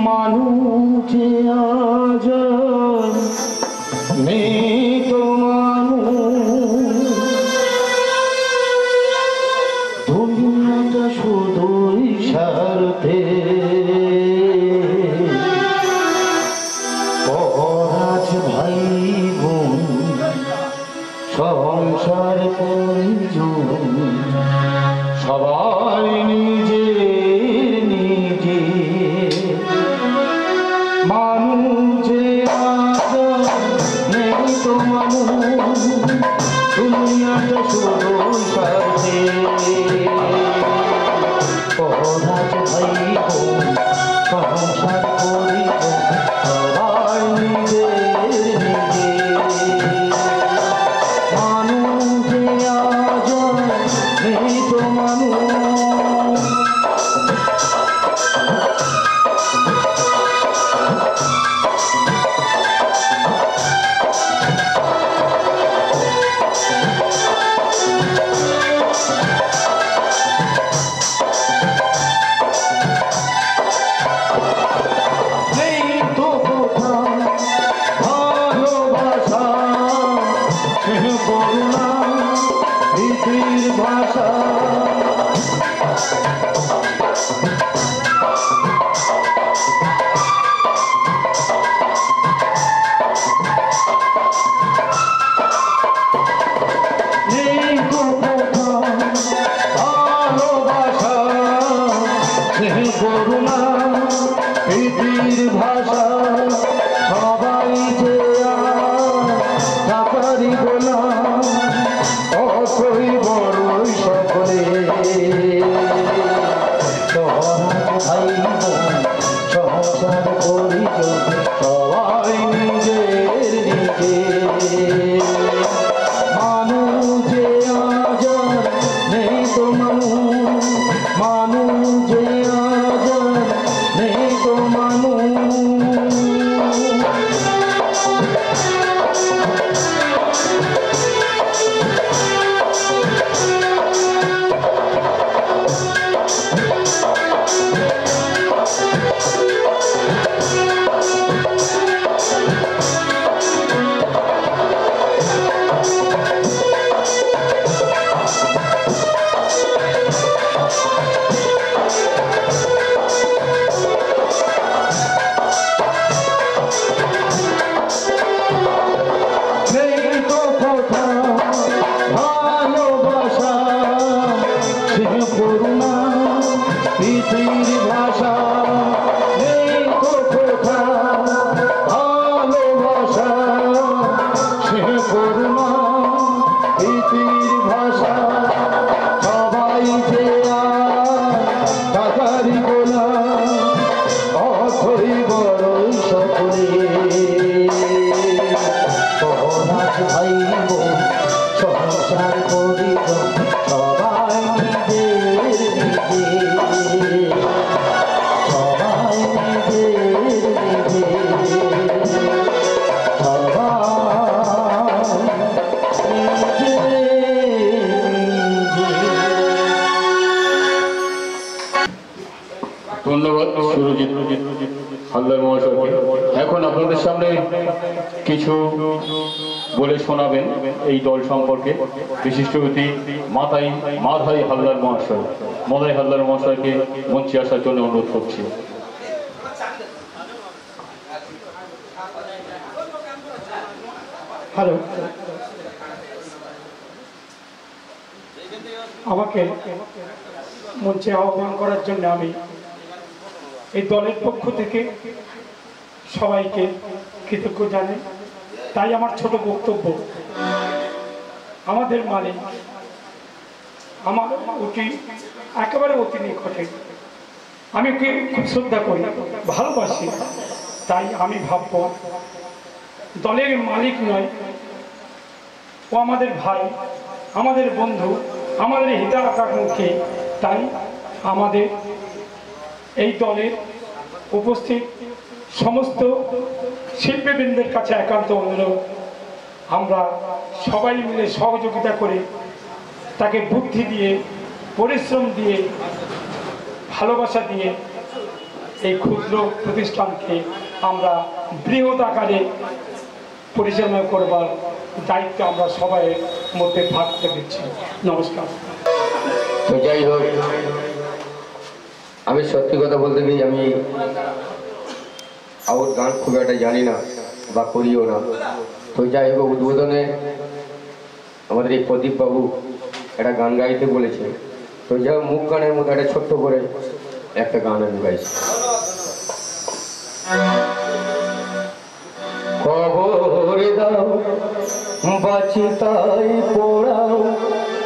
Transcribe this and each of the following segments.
মানুষ আজ নেই তো মানুষ, দুনিয়াটা শুধুই স্বার্থে। পরাজ ভাই বোন সংসার পরিজন সবাই নিজে নিজে। মানুষ আজ নেই তো মানুষ, দুনিয়াটা শুধু স্বার্থে। পরাজ ভাই বোন সংসার পরিজন সবাই নিজে নিজে। মানুষ আজ নেই তো মানুষ। ভাষা নেই তো ভালোবাসা, করুণা প্রীতির ভাষা। সবাই যে চাকরি গোলাম, অসই বড়ই সকলে। ভাই বোন সংসার পরিজন সবাই নিজের নিজে। মানুষ আজ নেই তো মানুষ, মানুষ আজ নেই তো মানুষ। করুণা প্রীতির ভাষা নেই তো কোথা, ভালোবাসা সে করুণা প্রীতির ভাষা। সবাই যে টাকারি গোলা, অথই বড়ই সকলে। পরাজ ভাই বোন সংসার পরিজন সবাই নিজের নিজে। সবাই নিজের নিজে। ধন্যবাদ সুরজিৎ হালদার মহাশয়কে। এখন আপনাদের সামনে কিছু বলে শোনাবেন এই দল সম্পর্কে বিশিষ্ট অতিথি মাধাই হালদার মহাশয়। মাধাই হালদার মহাশয়কে মঞ্চে আসার জন্য অনুরোধ করছি। হ্যালো, আমাকে মঞ্চে আহ্বান করার জন্য আমি এই দলের পক্ষ থেকে সবাইকে কৃতজ্ঞ জানাই। তাই আমার ছোট বক্তব্য, আমাদের মালিক আমার একেবারে অতি নিকটে, আমি ওকে খুব শ্রদ্ধা করি, ভালোবাসি। তাই আমি ভাবব দলের মালিক নয়, ও আমাদের ভাই, আমাদের বন্ধু, আমাদের হিতাকাঙ্ক্ষী। তাই আমাদের এই দলের উপস্থিত সমস্ত শিল্পীবৃন্দের কাছে একান্ত অনুরোধ, আমরা সবাই মিলে সহযোগিতা করে তাকে বুদ্ধি দিয়ে, পরিশ্রম দিয়ে, ভালোবাসা দিয়ে এই ক্ষুদ্র প্রতিষ্ঠানকে আমরা বৃহৎ আকারে পরিচালনা করবার দায়িত্ব আমরা সবাই মধ্যে ভাগ করে দিচ্ছি। নমস্কার। তো যাই হোক, আমি সত্যি কথা বলতে গিয়ে আমি আউট গান খুব একটা জানি না বা করিও না। তো যাই হোক, উদ্বোধনে আমাদের এই প্রদীপ বাবু একটা গান গাইতে বলেছে। তো যাই হোক, মুখ গানের মধ্যে একটা ছোট্ট করে একটা গান আমি গাইছি। খবর দাও বাঁচি তাই পোড়াও,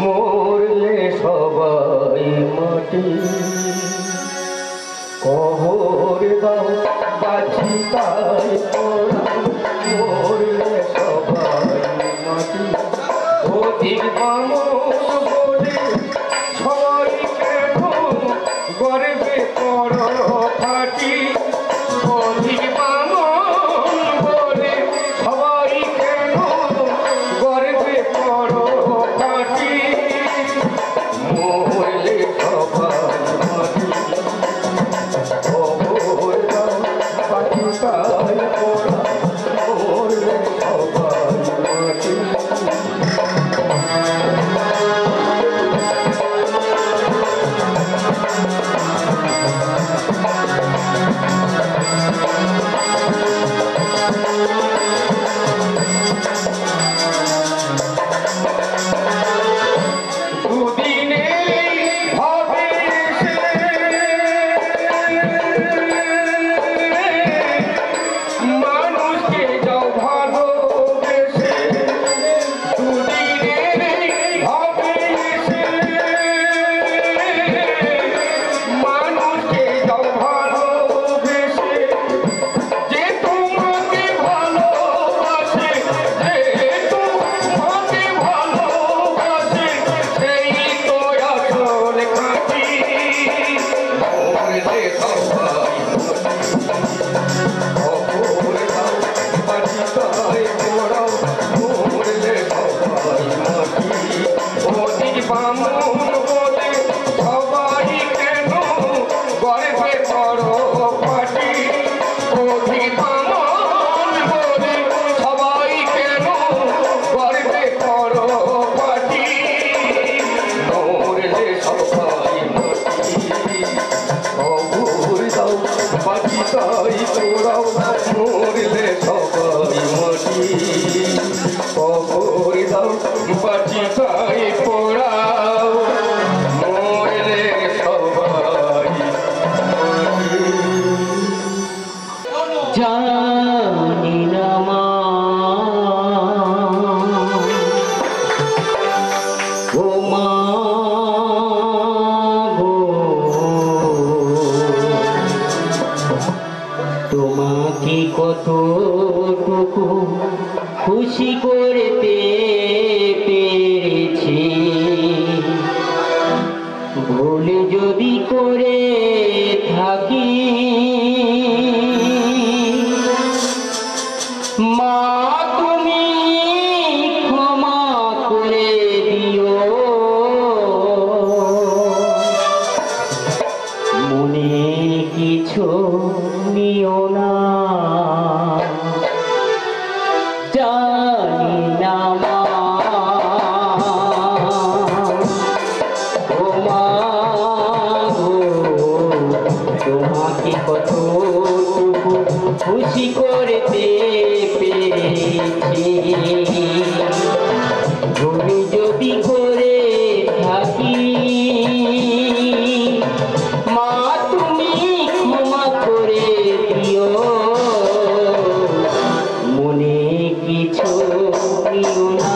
মরলে সবাই মাটি। খবর দাও বাঁচি তাই পোড়াও, মরলে সবাই মাটি। অধিক বামন বলে সবাই কেন গর্বে পর ফাটি। অধিক বামন বলে সবাই কেন গর্বে পর ফাটি। মরলে সবাই মাটি। খবর দাও বাঁচি তাই পোড়াও, মরলে সবাই মাটি। তোমাকে কতটুকু খুশি করতে পেরেছি, ভুল যদি করে থাকি মা তুমি ক্ষমা করে দিও। মনে কিছু নিও না, জানি না মা ও মা গো, তোমাকে কতটুকু খুশি করতে পেরেছি, ভুল যদি করে থাকি মা তুমি ক্ষমা করে দিও। মনে কিছু নিও না,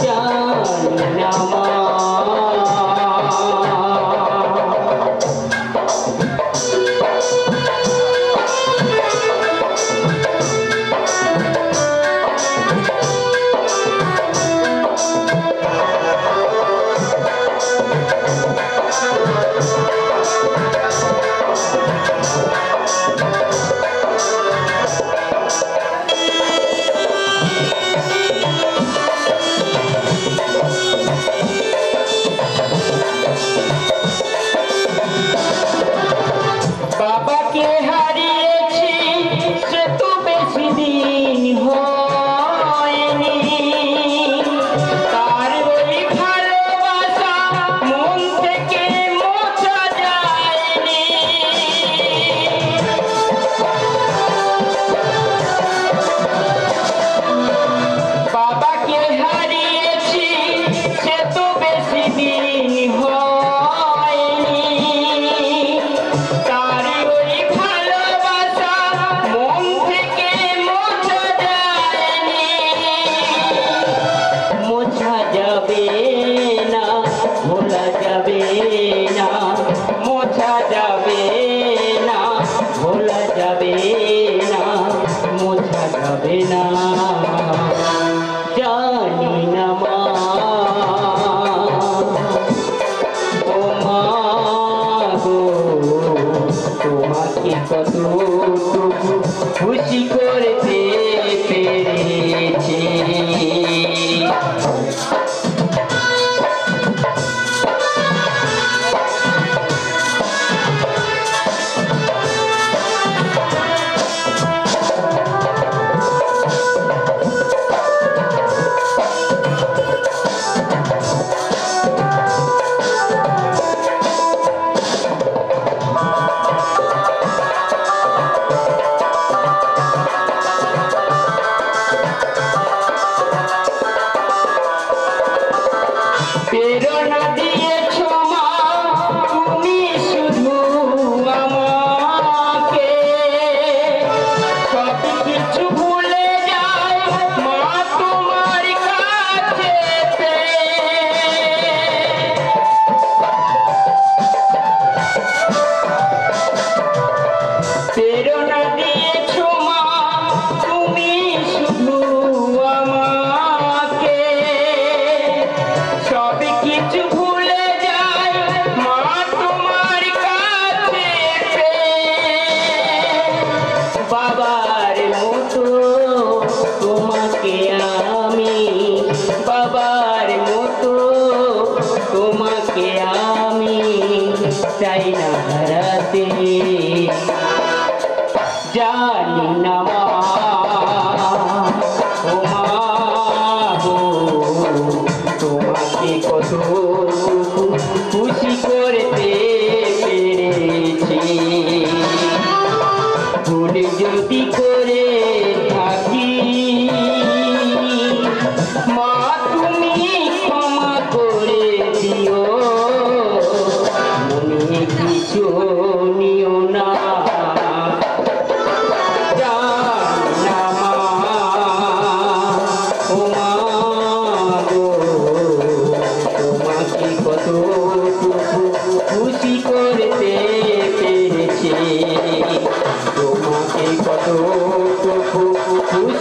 জানি না মা। হাতে জানি না মা ও মা গো তোমাকে কত খুশি করতে পেরেছি ভুল যদি করে থাকি মা তুমি ক্ষমা করে দিও মনে কিছু নিও না জানা মা ও মা গো তোমাকে কত খুশি করতে পেরেছি তোমাকে কত খুশি